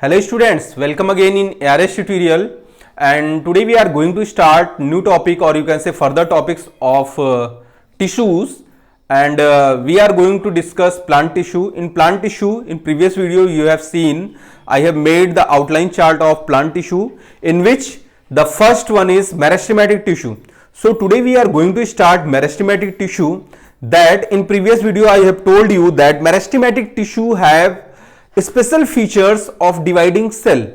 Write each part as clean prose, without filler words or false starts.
Hello students, welcome again in ARS tutorial, and today we are going to start new topic, or you can say further topics of tissues, and we are going to discuss plant tissue. In plant tissue, in previous video you have seen I have made the outline chart of plant tissue, in which the first one is meristematic tissue. So today we are going to start meristematic tissue. That in previous video I have told you that meristematic tissue have special features of dividing cell.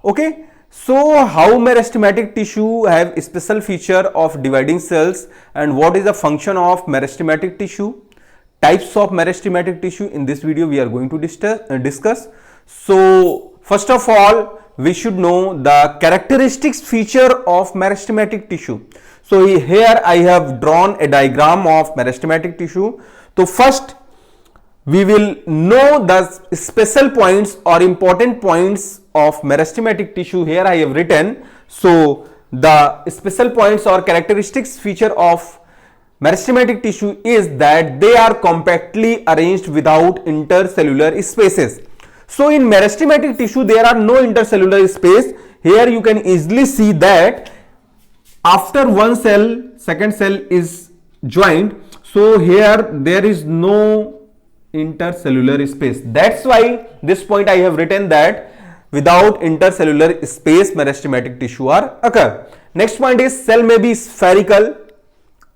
Okay, so how meristematic tissue have special feature of dividing cells, and what is the function of meristematic tissue, types of meristematic tissue, in this video we are going to discuss. So first of all, we should know the characteristics feature of meristematic tissue. So here I have drawn a diagram of meristematic tissue. So first we will know the special points or important points of meristematic tissue. Here I have written. So the special points or characteristics feature of meristematic tissue is that they are compactly arranged without intercellular spaces. So in meristematic tissue there are no intercellular space. Here you can easily see that after one cell, second cell is joined. So here there is no intercellular space. That's why this point I have written that without intercellular space meristematic tissue are occur. Next point is cell may be spherical,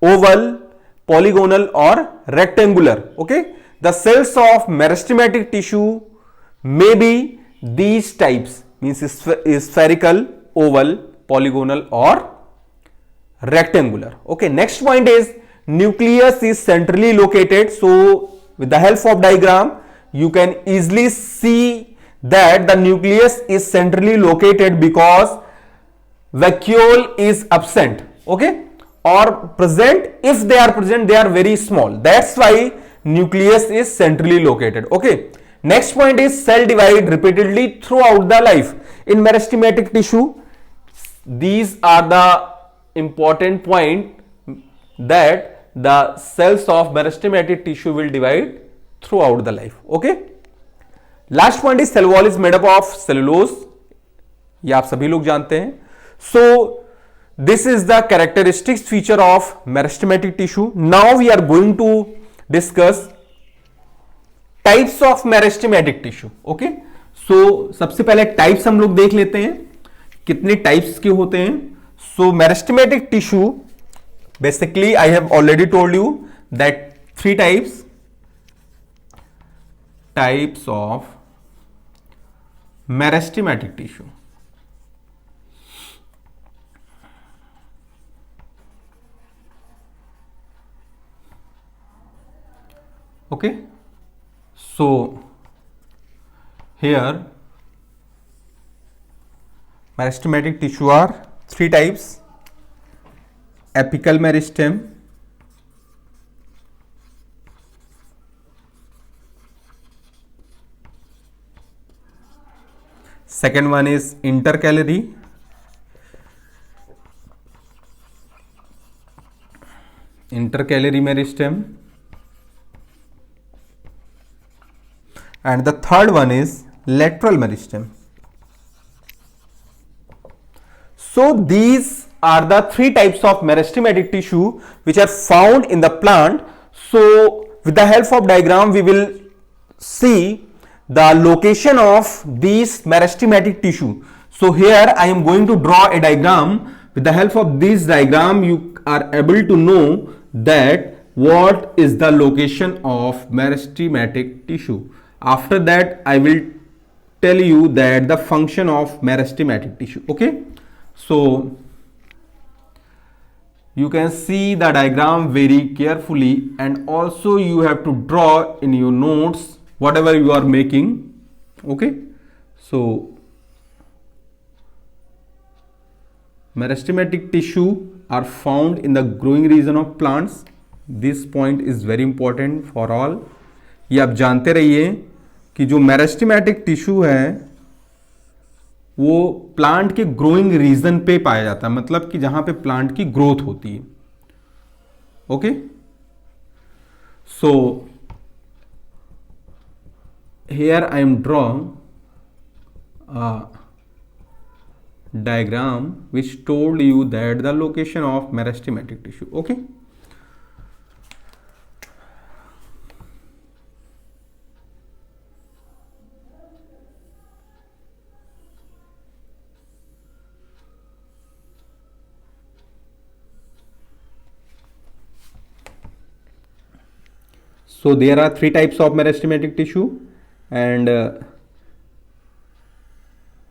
oval, polygonal or rectangular. Okay, the cells of meristematic tissue may be these types, means spherical, oval, polygonal or rectangular. Okay, next point is nucleus is centrally located. So with the help of diagram you can easily see that the nucleus is centrally located because vacuole is absent, okay, or present. If they are present, they are very small. That's why nucleus is centrally located. Okay, next point is cell divide repeatedly throughout the life. In meristematic tissue, these are the important point that the cells of meristematic tissue will divide throughout the life. Okay, last point is cell wall is made up of cellulose. ये आप सभी लोग जानते हैं. So this is the characteristics feature of meristematic tissue. Now we are going to discuss types of meristematic tissue. Okay, so सबसे पहले types हम लोग देख लेते हैं कितने types के होते हैं. So meristematic tissue, basically I have already told you that three types of meristematic tissue. Okay, so here meristematic tissue are three types: apical meristem, second one is intercalary, meristem, and the third one is lateral meristem. So these are the three types of meristematic tissue which are found in the plant. So with the help of diagram we will see the location of these meristematic tissue. So here I am going to draw a diagram. With the help of this diagram you are able to know that what is the location of meristematic tissue. After that I will tell you that the function of meristematic tissue. Okay, so you can see the diagram very carefully, and also you have to draw in your notes whatever you are making. Okay, so meristematic tissue are found in the growing region of plants. This point is very important for all. ये आप जानते रहिए कि जो meristematic tissue है वो plant के growing reason पे पाया जाता है, मतलब कि जहां पे प्लांट की ग्रोथ होती है. Okay, so here I am drawing a diagram which told you that the location of meristematic tissue. Okay. So there are three types of meristematic tissue, and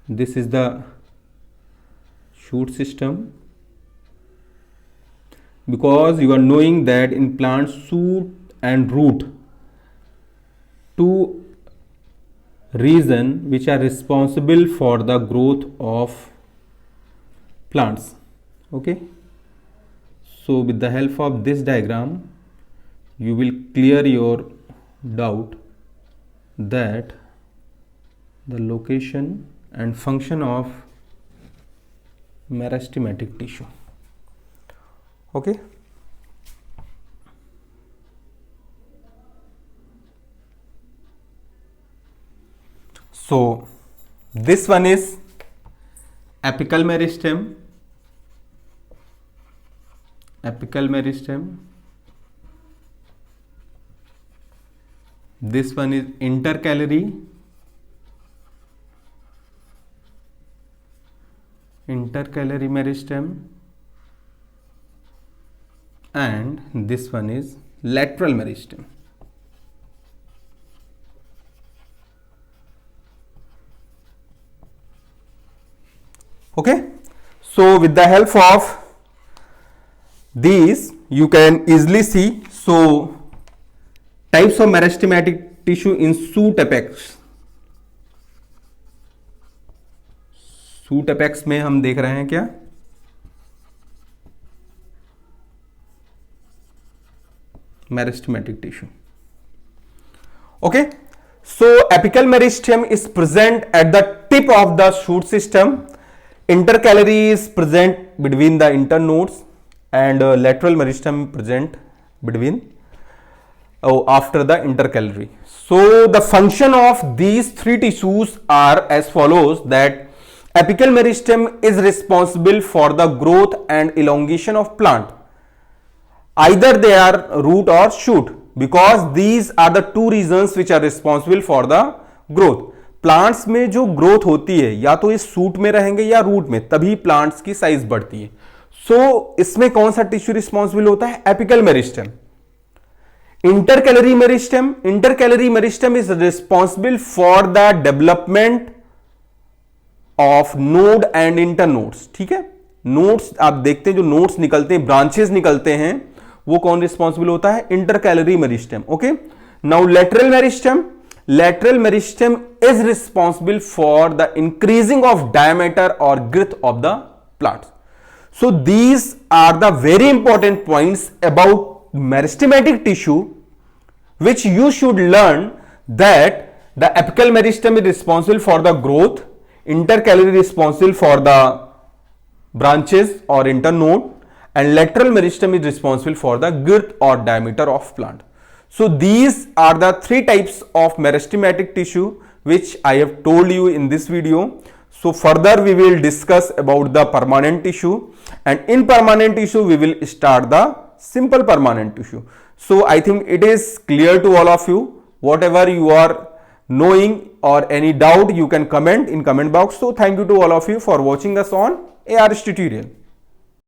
this is the shoot system. Because you are knowing that in plant, shoot and root, two regions which are responsible for the growth of plants. Okay. So with the help of this diagram, you will clear your doubt that the location and function of meristematic tissue. Okay. So this one is apical meristem. Apical meristem. This one is intercalary. Intercalary meristem. And this one is lateral meristem. Okay. So with the help of these you can easily see. So types of meristematic tissue in shoot apex. shoot apex में हम देख रहे हैं क्या, meristematic tissue. Okay, so apical meristem is present at the tip of the shoot system. Intercalary is present between the internodes, and lateral meristem present between after the intercalary. So the function of these three tissues are as follows: that apical meristem is responsible for the growth and elongation of plant. Either they are root or shoot, because these are the two regions which are responsible for the growth. Plants में जो growth होती है या तो इस shoot में रहेंगे या रूट में, तभी प्लांट्स की साइज बढ़ती है. सो इसमें कौन सा टिश्यू रिस्पॉन्सिबल होता है? Apical meristem. Intercalary meristem. Intercalary meristem is responsible for the development of node and internodes. ठीक है, नोड्स आप देखते हैं, जो नोड्स निकलते हैं, ब्रांचेस निकलते हैं, वो कौन रिस्पॉन्सिबल होता है? Intercalary meristem. Okay, now lateral meristem. Lateral meristem is responsible for the increasing of diameter or girth of the plants. So these are the very important points about meristematic tissue which you should learn, that the apical meristem is responsible for the growth, intercalary responsible for the branches or internode, and lateral meristem is responsible for the girth or diameter of plant. So these are the three types of meristematic tissue which I have told you in this video. So further we will discuss about the permanent tissue, and in permanent tissue we will start the simple permanent tissue. So I think it is clear to all of you. Whatever you are knowing or any doubt, you can comment in comment box. So thank you to all of you for watching us on ARS tutorial.